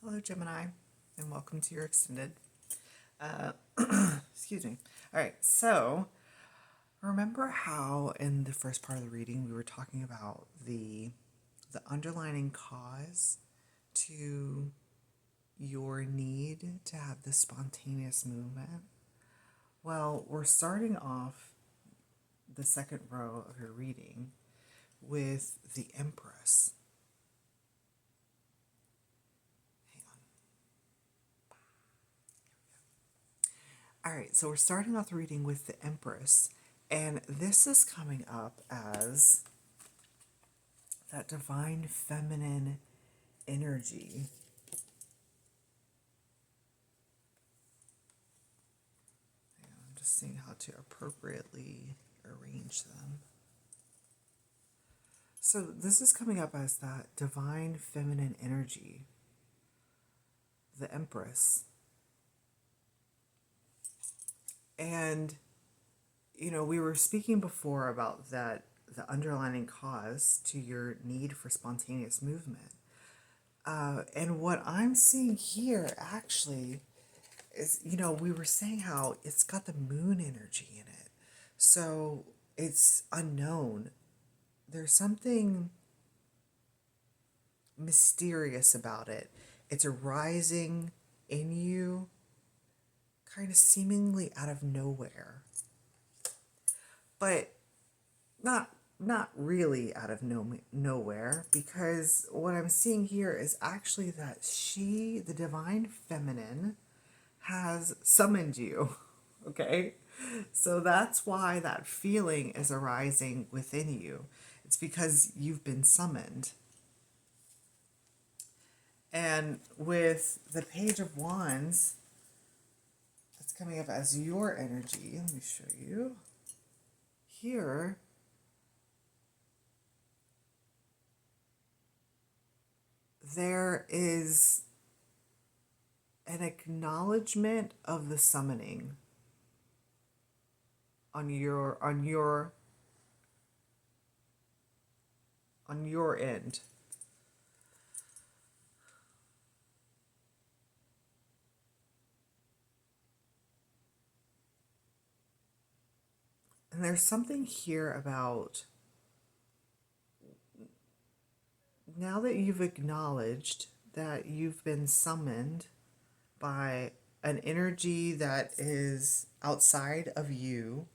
Hello, Gemini, and welcome to your extended. Uh, excuse me. All right, so remember how in the first part of the reading we were talking about the underlying cause to your need to have this spontaneous movement? Well, we're starting off the second row of your reading with the Empress. All right, so we're starting off the reading with the Empress, and this is coming up as that divine feminine energy. I'm just seeing how to appropriately arrange them. So this is coming up as that divine feminine energy, the Empress. And, we were speaking before about that, the underlying cause to your need for spontaneous movement. And what I'm seeing here actually is, we were saying how it's got the moon energy in it. So it's unknown. There's something mysterious about it. It's arising in you kind of seemingly out of nowhere. But not really out of nowhere, because what I'm seeing here is actually that she, the divine feminine, has summoned you. Okay? So that's why that feeling is arising within you. It's because you've been summoned. And with the Page of Wands, it's coming up as your energy. Let me show you. Here, there is an acknowledgement of the summoning on your end. And there's something here about, now that you've acknowledged that you've been summoned by an energy that is outside of you,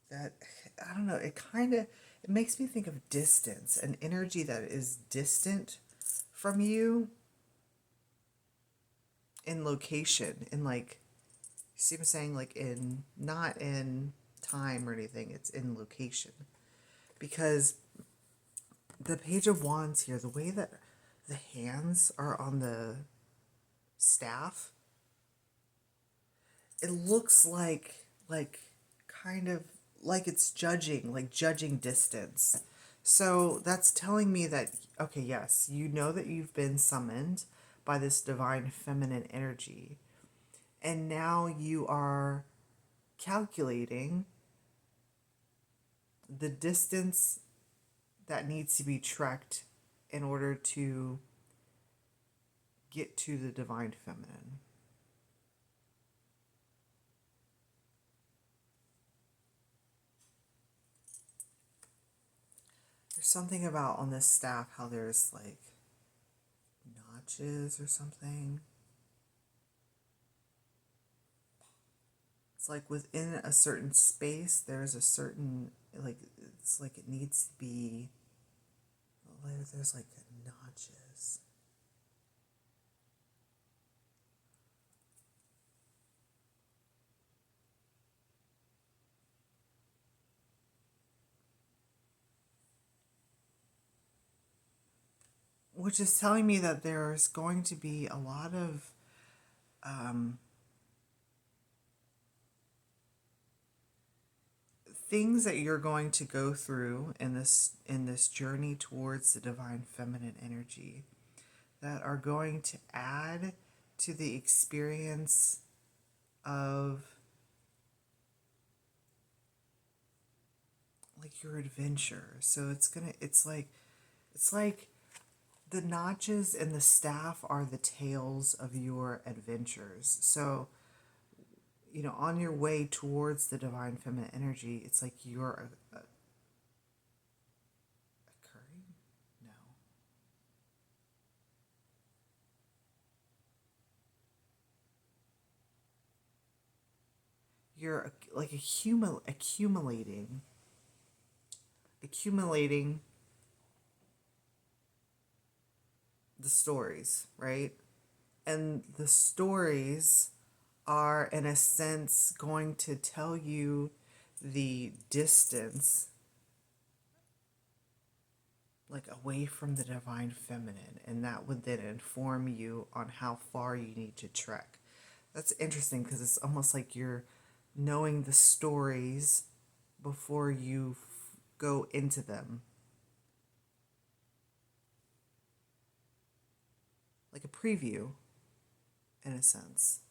that, I don't know, it makes me think of distance, an energy that is distant from you in location, in, like, you see what I'm saying, like, in, not in time or anything, it's in location. Because the Page of Wands here, the way that the hands are on the staff, it looks like kind of like it's judging distance. So that's telling me that, okay, yes, you know that you've been summoned by this divine feminine energy, and now you are calculating the distance that needs to be trekked in order to get to the divine feminine. There's something about on this staff how there's like notches or something. It's like within a certain space, there's a certain, like, it's like it needs to be, there's like notches. Which is telling me that there's going to be a lot of things that you're going to go through in this journey towards the divine feminine energy that are going to add to the experience of like your adventure. So it's like the notches and the staff are the tales of your adventures. So, on your way towards the divine feminine energy, it's like you're occurring? No. You're like accumulating the stories, right? And the stories are, in a sense, going to tell you the distance, like away from the divine feminine, and that would then inform you on how far you need to trek. That's interesting because it's almost like you're knowing the stories before you go into them. Like a preview, in a sense.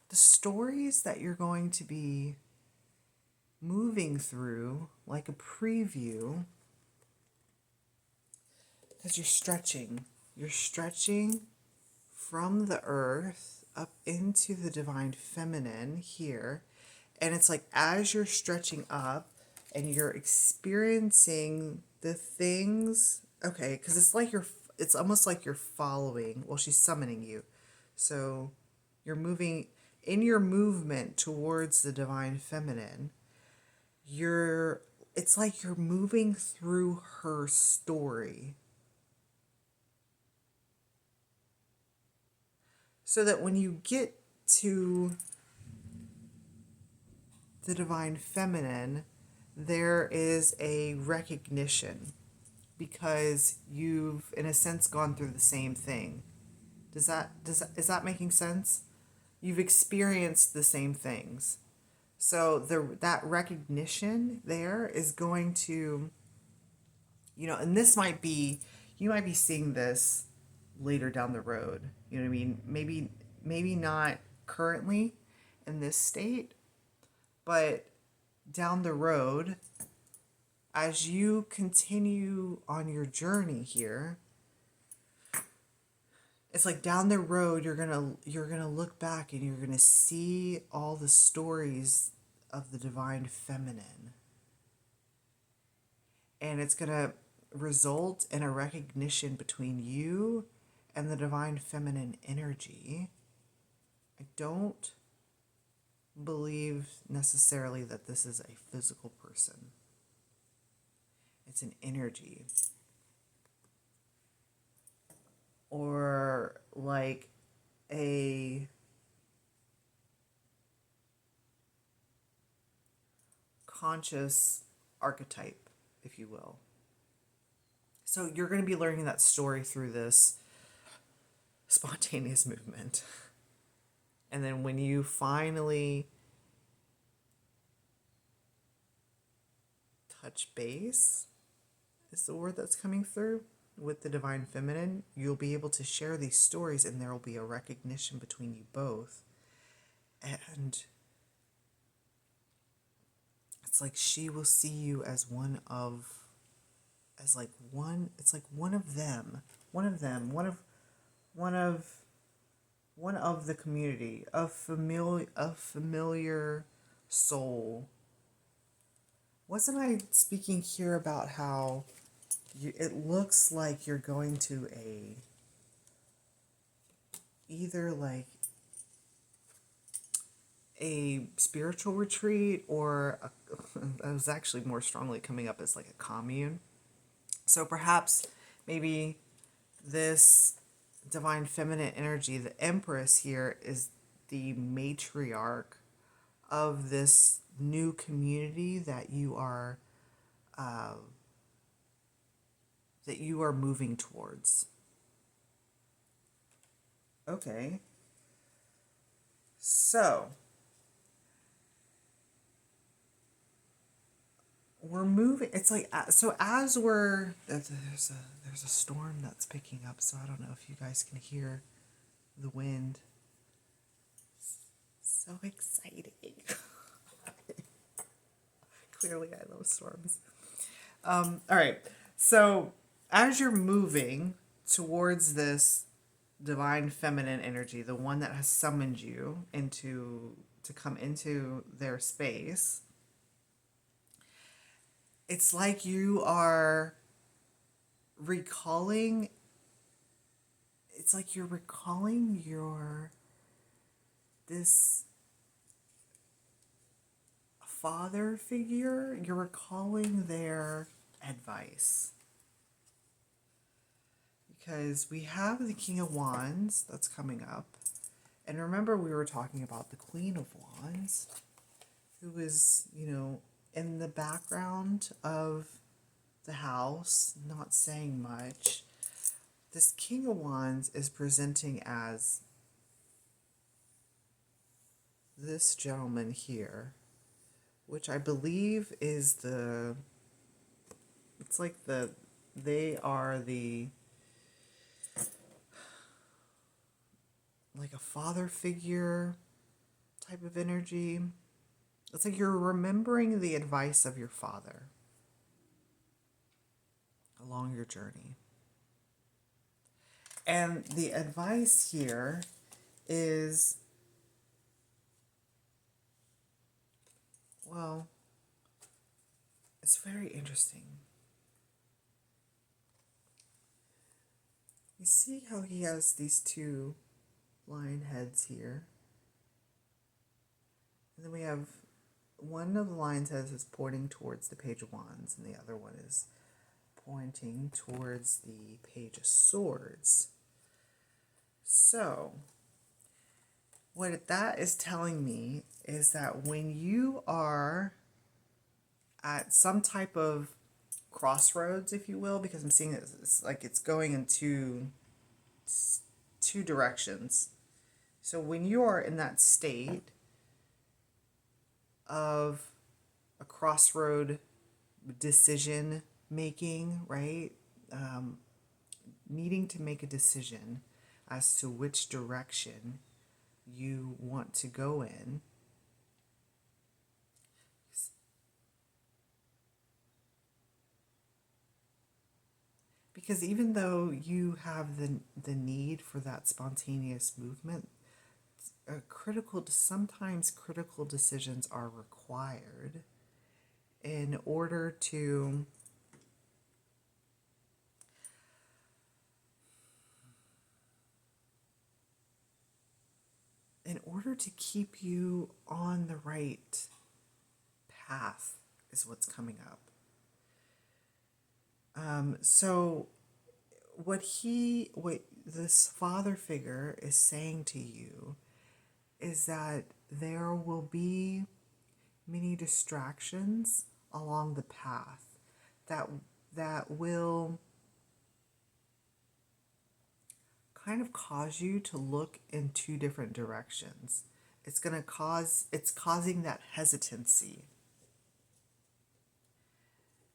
The stories that you're going to be moving through, like a preview, because you're stretching from the earth up into the divine feminine here. And it's like as you're stretching up and you're experiencing the things, okay, because it's almost like you're following, well, she's summoning you. So you're moving, in your movement towards the divine feminine, it's like you're moving through her story. So that when you get to the divine feminine, there is a recognition because you've, in a sense, gone through the same thing. Is that making sense? You've experienced the same things. So that recognition there is going to, and this might be, you might be seeing this later down the road. You know what I mean? Maybe not currently in this state, but down the road, as you continue on your journey here, it's like down the road you're gonna look back and you're gonna see all the stories of the divine feminine, and it's gonna result in a recognition between you and the divine feminine energy. I don't believe necessarily that this is a physical person. It's an energy. Or like a conscious archetype, if you will. So you're going to be learning that story through this spontaneous movement. And then when you finally touch base, is the word that's coming through, with the divine feminine, you'll be able to share these stories and there will be a recognition between you both. And it's like she will see you as it's like one of them, one of the community, a familiar soul. Wasn't I speaking here about how it looks like you're going to either like a spiritual retreat or I was actually more strongly coming up as like a commune. So perhaps maybe this divine feminine energy, the Empress here, is the matriarch of this new community that you are moving towards. Okay. So we're moving. It's like so as we're there's a storm that's picking up. So I don't know if you guys can hear the wind. So exciting. Clearly, I love storms. All right. So as you're moving towards this divine feminine energy, the one that has summoned you into to come into their space, it's like you are recalling it's like you're recalling your this father figure, you're recalling their advice. Because we have the King of Wands that's coming up. And remember, we were talking about the Queen of Wands, who is, in the background of the house, not saying much. This King of Wands is presenting as this gentleman here, which I believe is they are like a father figure type of energy. It's like you're remembering the advice of your father along your journey. And the advice here is, well, it's very interesting. You see how he has these two lion heads here? And then we have one of the lion's heads is pointing towards the Page of Wands, and the other one is pointing towards the Page of Swords. So, what that is telling me is that when you are at some type of crossroads, if you will, because I'm seeing it's like it's going in two directions. So when you are in that state of a crossroad decision making, right? Needing to make a decision as to which direction you want to go in. Because even though you have the need for that spontaneous movement, sometimes critical decisions are required in order to keep you on the right path is what's coming up. So what this father figure is saying to you is that there will be many distractions along the path that will kind of cause you to look in two different directions. It's causing that hesitancy.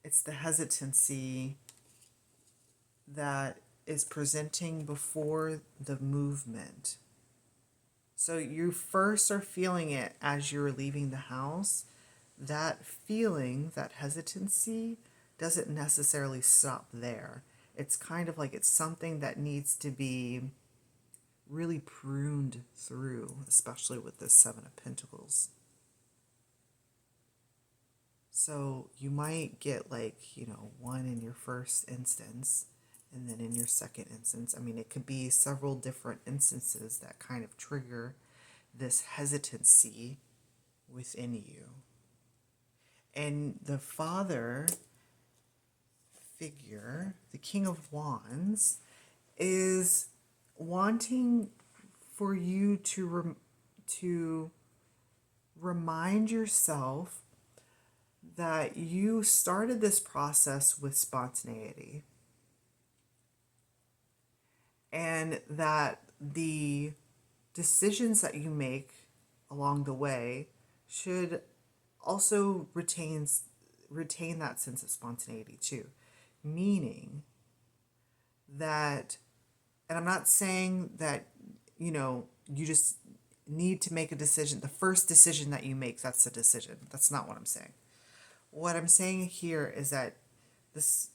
It's the hesitancy that is presenting before the movement. So you first are feeling it as you're leaving the house. That feeling, that hesitancy, doesn't necessarily stop there. It's kind of like it's something that needs to be really pruned through, especially with this Seven of Pentacles. So you might get one in your first instance, and then in your second instance. I mean, it could be several different instances that kind of trigger this hesitancy within you. And the father figure, the King of Wands, is wanting for you to remind yourself that you started this process with spontaneity, and that the decisions that you make along the way should also retain retain that sense of spontaneity too. Meaning that, and I'm not saying that, you just need to make a decision. The first decision that you make, that's the decision. That's not what I'm saying. What I'm saying here is that it's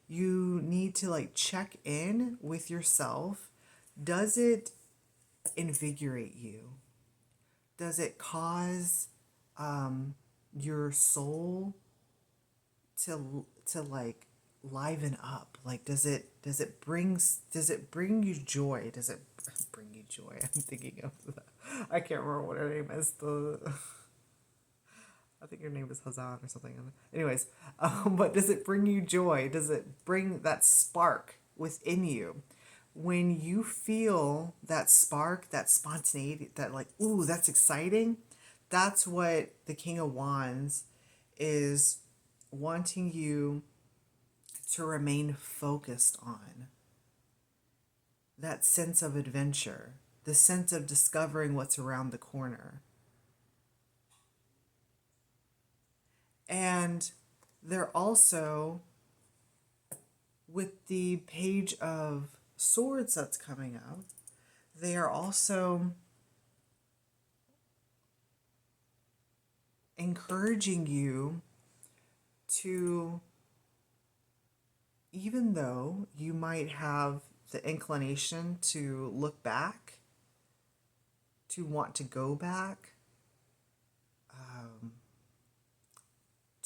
you need to like check in with yourself. Does it invigorate you? Does it cause your soul to like liven up? Like does it bring you joy? Does it bring you joy? I'm thinking of I can't remember what her name is. I think her name is Hazan or something. Anyways, but does it bring you joy? Does it bring that spark within you? When you feel that spark, that spontaneity, that like, ooh, that's exciting, that's what the King of Wands is wanting you to remain focused on. That sense of adventure, the sense of discovering what's around the corner. And they're also, with the Page of Swords that's coming up, they are also encouraging you to, even though you might have the inclination to look back, to want to go back,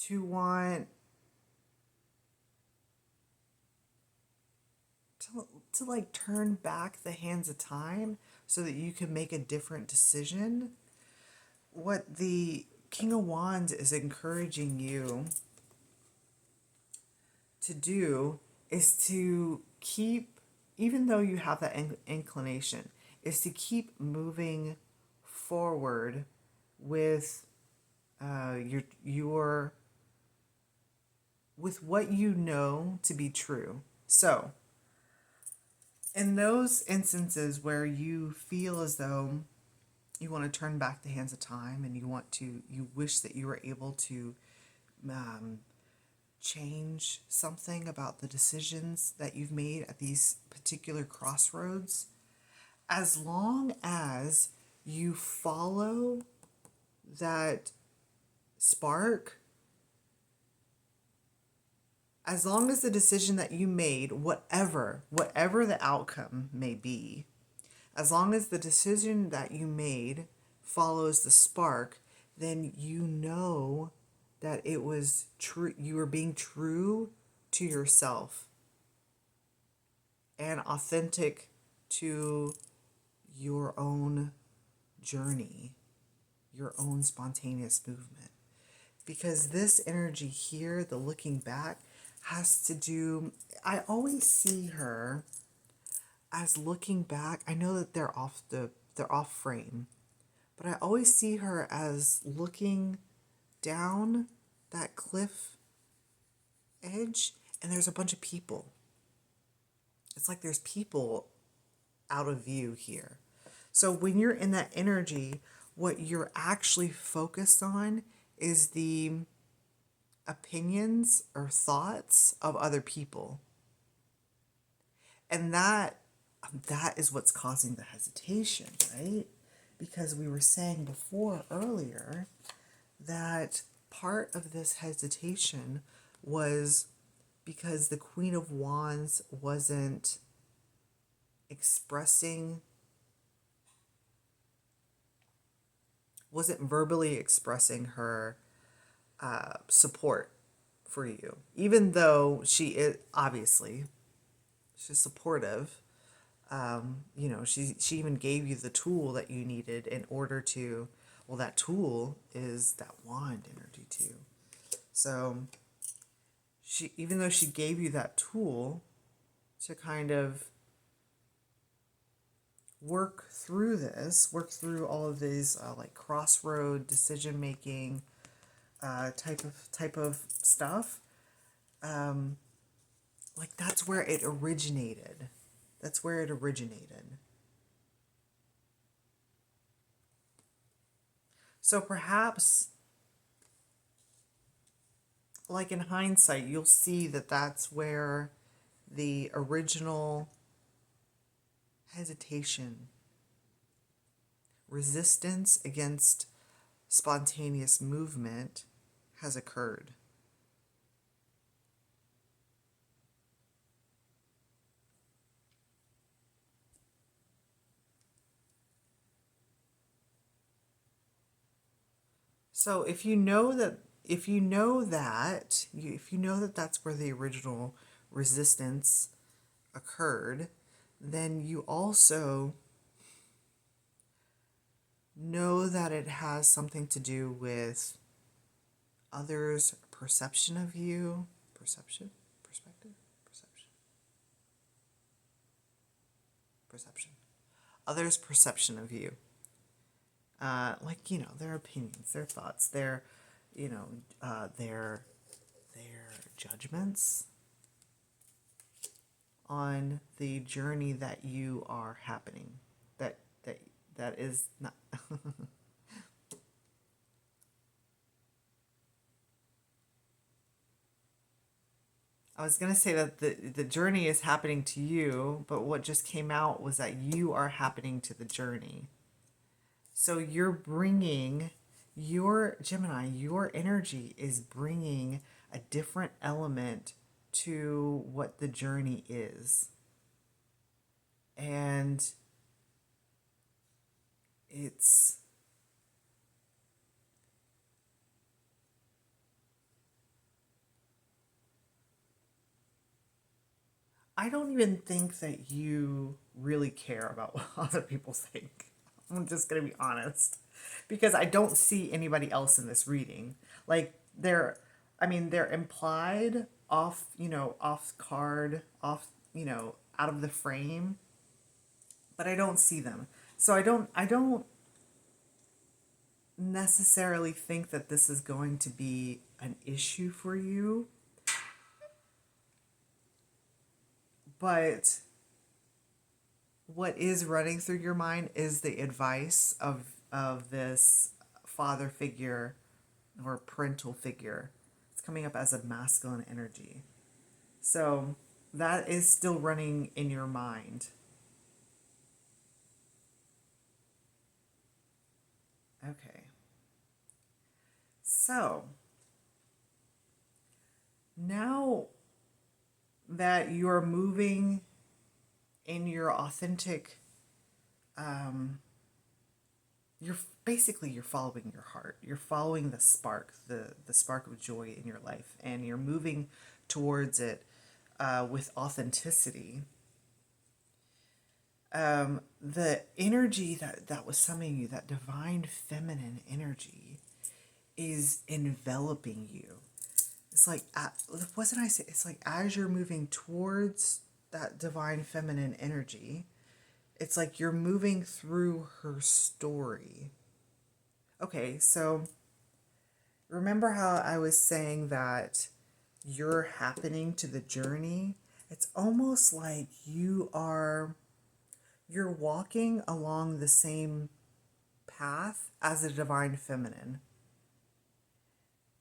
to want to like turn back the hands of time so that you can make a different decision. What the King of Wands is encouraging you to do is to keep, even though you have that inclination, is to keep moving forward with your with what you know to be true. So, in those instances where you feel as though you want to turn back the hands of time and you wish that you were able to change something about the decisions that you've made at these particular crossroads, as long as you follow that spark, as long as the decision that you made, whatever the outcome may be, as long as the decision that you made follows the spark, then you know that it was true. You were being true to yourself and authentic to your own journey, your own spontaneous movement. Because this energy here, the looking back, has to do, I always see her as looking back. I know that they're off frame, but I always see her as looking down that cliff edge and there's a bunch of people. It's like there's people out of view here. So when you're in that energy, what you're actually focused on is the opinions or thoughts of other people. And that is what's causing the hesitation, right? Because we were saying before earlier that part of this hesitation was because the Queen of Wands wasn't verbally expressing her support for you, even though she is obviously she's supportive. She even gave you the tool that you needed in order to, well, that tool is that wand energy too. So even though she gave you that tool to kind of work through all of these like crossroad decision making type of stuff, like that's where it originated. So perhaps like in hindsight, you'll see that that's where the original hesitation, resistance against spontaneous movement has occurred. So if you know that that's where the original resistance occurred, then you also know that it has something to do with others' perception of you, perspective, perception, others' perception of you. Like, their opinions, their thoughts, you know, their judgments on the journey that you are happening. That is not. I was going to say that the journey is happening to you, but what just came out was that you are happening to the journey. So you're bringing your Gemini, your energy is bringing a different element to what the journey is. And it's I don't even think that you really care about what other people think. I'm just going to be honest. Because I don't see anybody else in this reading. Like, they're implied off, off card, off, out of the frame, but I don't see them. So I don't necessarily think that this is going to be an issue for you. But what is running through your mind is the advice of this father figure or parental figure. It's coming up as a masculine energy. So that is still running in your mind. Okay. So now that you're moving in your authentic, you're following your heart. You're following the spark, the spark of joy in your life, and you're moving towards it with authenticity. The energy that was summoning you, that divine feminine energy, is enveloping you. It's like, what did I say? It's like as you're moving towards that divine feminine energy, it's like you're moving through her story. Okay, so remember how I was saying that you're happening to the journey? It's almost like you're walking along the same path as the divine feminine,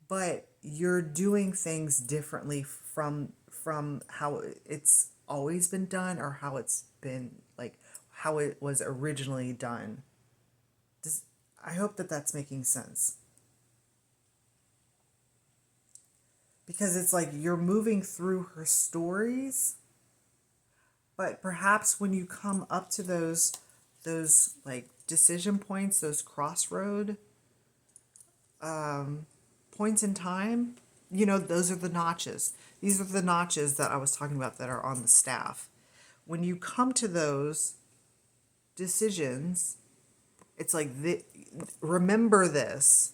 but you're doing things differently from how it's always been done, or how it's been, like, how it was originally done. I hope that that's making sense. Because it's like you're moving through her stories, but perhaps when you come up to those like decision points, those crossroad points in time, those are the notches. These are the notches that I was talking about that are on the staff. When you come to those decisions, it's like, remember this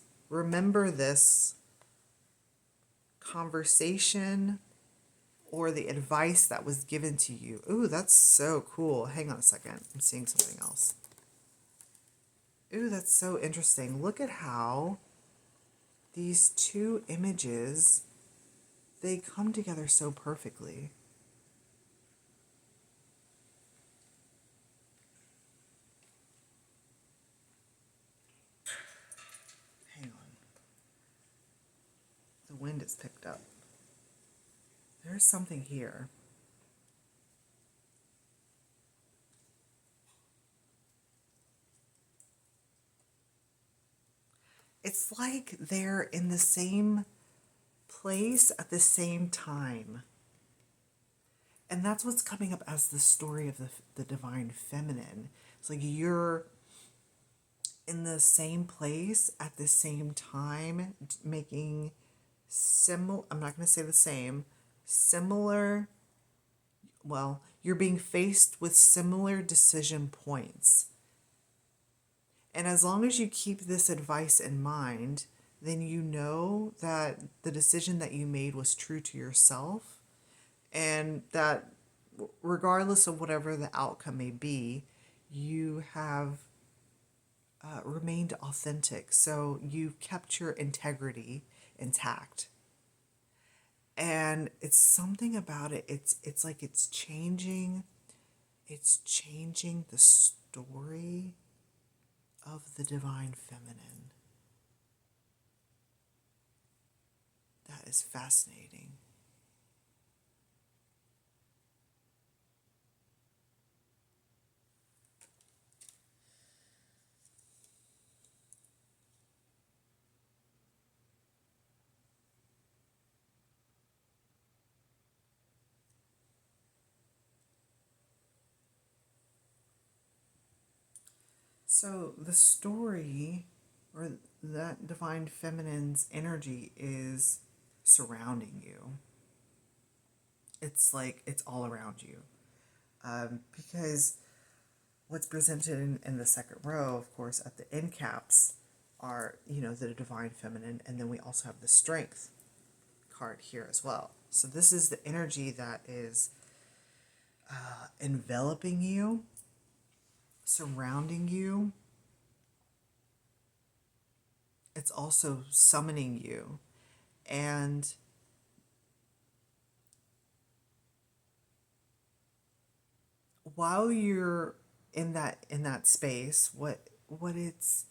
conversation or the advice that was given to you. Ooh, that's so cool. Hang on a second. I'm seeing something else. Ooh, that's so interesting. Look at how these two images, they come together so perfectly. Hang on. The The wind is picked up. There's something here. It's like they're in the same place at the same time. And that's what's coming up as the story of the divine feminine. It's like you're in the same place at the same time, making similar, I'm not going to say the same, similar, well, you're being faced with similar decision points. And as long as you keep this advice in mind, then you know that the decision that you made was true to yourself, and that regardless of whatever the outcome may be, you have remained authentic. So you've kept your integrity intact. And it's something about it. It's like it's changing the story of the divine feminine. That is fascinating. So the story, or that divine feminine's energy, is surrounding you. It's like it's all around you. Because what's presented in the second row, of course, at the end caps are, the divine feminine, and then we also have the strength card here as well. So this is the energy that is enveloping you, surrounding you. It's also summoning you. And while you're in that space, what it's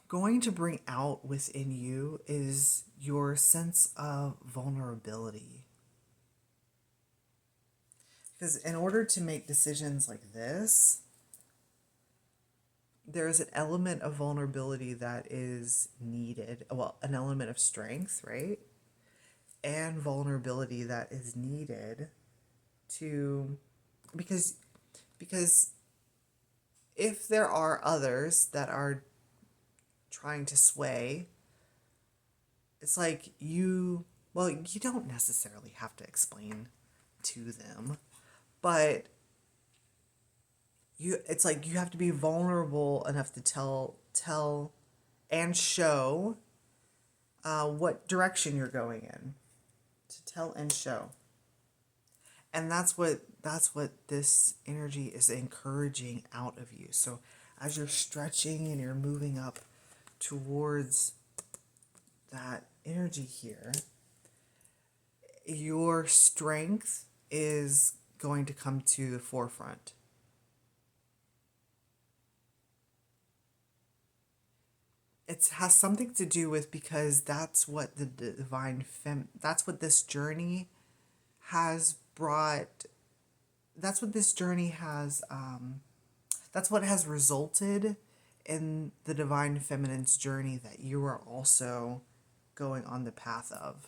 going to bring out within you is your sense of vulnerability. Because in order to make decisions like this, there is an element of vulnerability that is needed. Well, an element of strength, right? And vulnerability that is needed to, because if there are others that are trying to sway, it's like you don't necessarily have to explain to them, but it's like you have to be vulnerable enough to tell and show what direction you're going in, to tell and show. And that's what this energy is encouraging out of you. So as you're stretching and you're moving up towards that energy here, your strength is going to come to the forefront. It has something to do with, because that's what the divine that's what this journey has brought. That's what this journey has, that's what has resulted in the divine feminine's journey that you are also going on the path of.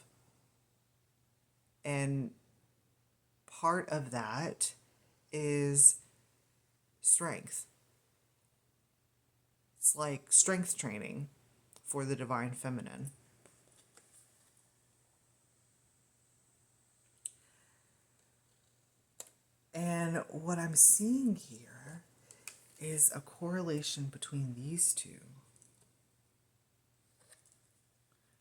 And part of that is strength. It's like strength training for the divine feminine. And what I'm seeing here is a correlation between these two.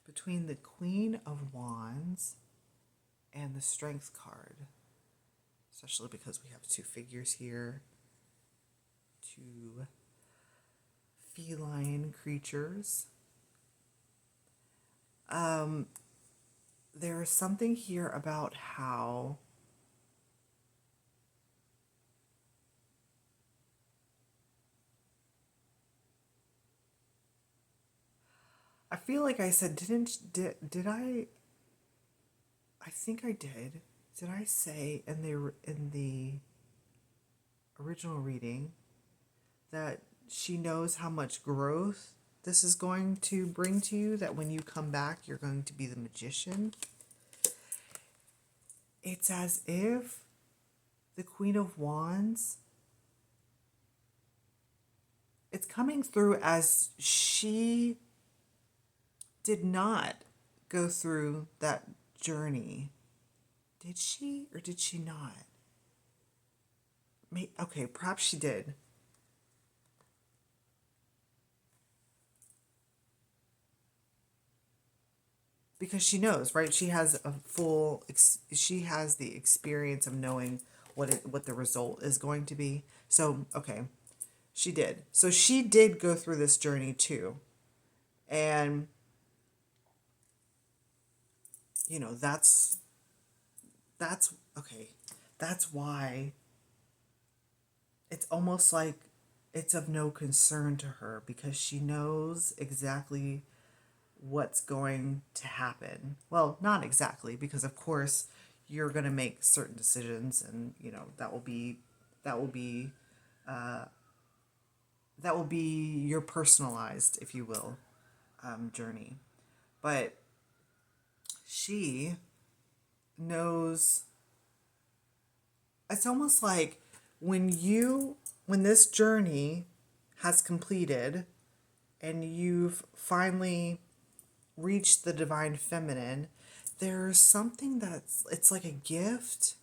Between the Queen of Wands and the Strength card. Especially because we have two figures here. Two feline creatures. There is something here about how I feel like I said, did I think I did. Did I say in the original reading that she knows how much growth this is going to bring to you, that when you come back you're going to be the magician? It's as if the Queen of Wands, it's coming through as she did not go through that journey. Did she or did she not? Okay, perhaps she did. Because she knows, right? She has she has the experience of knowing what the result is going to be. So, okay, she did. So she did go through this journey too. And that's okay. That's why it's almost like it's of no concern to her, because she knows exactly what's going to happen. Well, not exactly, because of course you're going to make certain decisions, and that will be that will be your personalized, if you will, journey. But she knows. It's almost like when this journey has completed and you've finally reached the divine feminine, there's something it's like a gift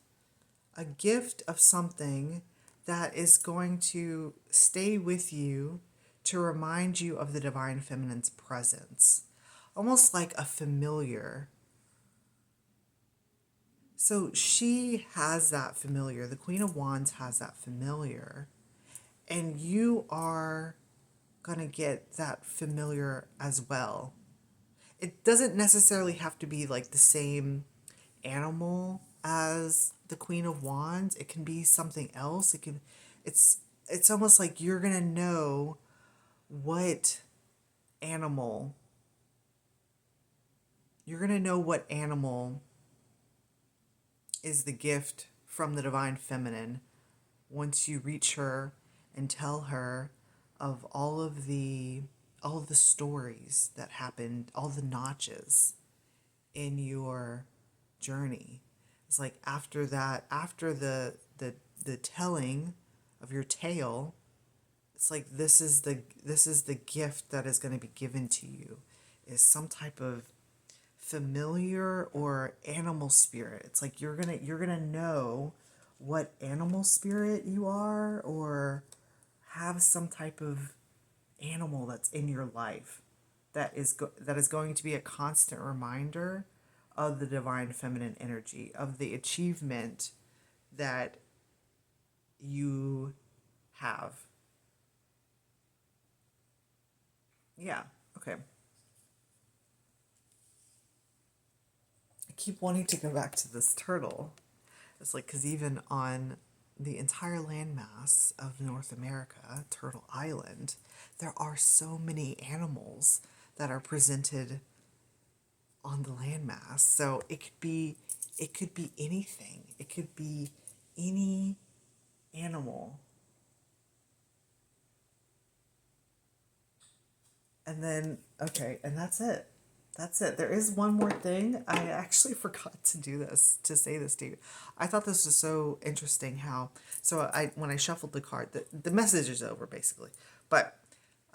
of something that is going to stay with you to remind you of the divine feminine's presence. Almost like a familiar. So she has that familiar. The Queen of Wands has that familiar. And you are going to get that familiar as well. It doesn't necessarily have to be like the same animal as the Queen of Wands. It can be something else. It's it's almost like you're going to know what animal you're going to know what animal is the gift from the divine feminine once you reach her and tell her of all of the stories that happened, all the notches in your journey. It's like after that, after the telling of your tale, it's like this is the gift that is going to be given to you, is some type of familiar or animal spirit. It's like you're gonna know what animal spirit you are, or have some type of animal that's in your life that is going to be a constant reminder of the divine feminine energy, of the achievement that you have. Yeah. Okay. I keep wanting to go back to this turtle. It's like, because even on the entire landmass of North America, Turtle Island, there are so many animals that are presented on the landmass. So it could be anything. It could be any animal. And then, okay, and that's it. That's it. There is one more thing. I actually forgot to do this, to say this to you. I thought this was so interesting how, when I shuffled the card, the message is over basically. But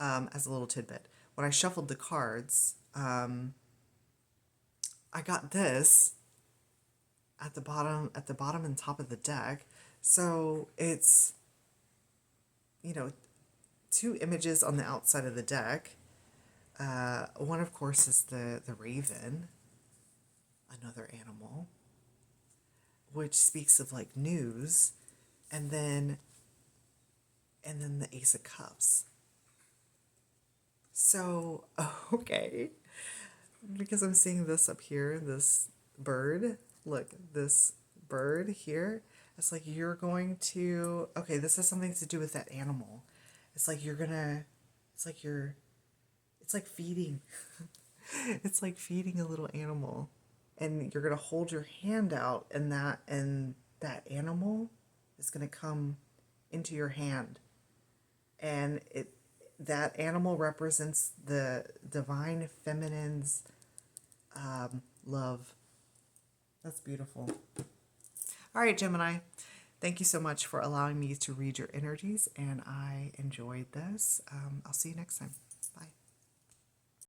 as a little tidbit, when I shuffled the cards, I got this at the bottom and top of the deck. So it's, two images on the outside of the deck. One, of course, is the raven, another animal, which speaks of like news, and then the Ace of Cups. So, okay, because I'm seeing this up here, this bird. Look, this bird here. It's like you're going to. Okay, this has something to do with that animal. It's like you're gonna. It's like you're. It's like feeding. It's like feeding a little animal, and you're gonna hold your hand out, and that animal is gonna come into your hand, and that animal represents the divine feminine's love. That's beautiful. All right, Gemini. Thank you so much for allowing me to read your energies, and I enjoyed this. I'll see you next time.